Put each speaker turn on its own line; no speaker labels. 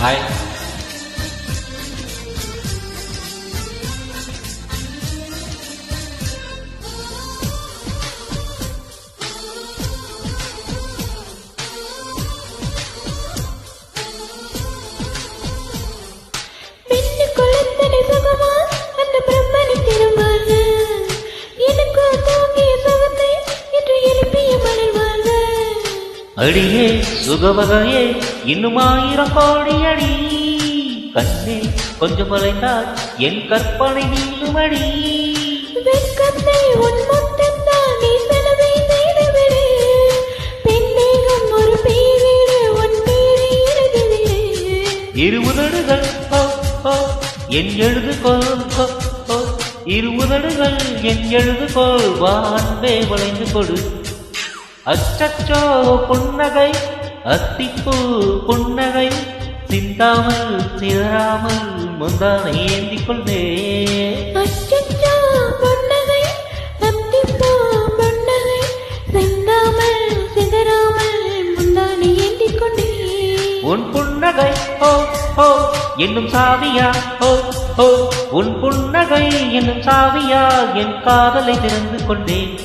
Hi. அடியே சுகவகையே இன்னும் 1000 கோடி அடி கண்ணே கொஞ்சம் மலைந்தால் என் கற்பனை நீளும் அடி.
வெட்கத்தை உன் முத்தத்தால் நீ செலவை செய்துவிடு. பெண்ணேகம் ஒரு பேரிடு உன் பேரை எழுதுவிடு.
20 என் எழுதுகோள் 20 என் எழுதுகோள் வான்பே வளைந்து கொடு. அச்சச்சோ புன்னகை அத்திப்பூ புன்னகை சிந்தாமல் சிதறாமல் முந்தானை ஏந்திக் கொண்டே.
அச்சச்சோ புன்னகை அத்திப்பூ புன்னகை சிந்தாமல் சிதறாமல் முந்தானை ஏந்திக் கொண்டே.
உன் புன்னகை ஓ ஓ என்னும் சாவியா ஓ ஓ உன் புன்னகை என்னும் சாவியா என் காதலை திறந்து கொண்டேன்.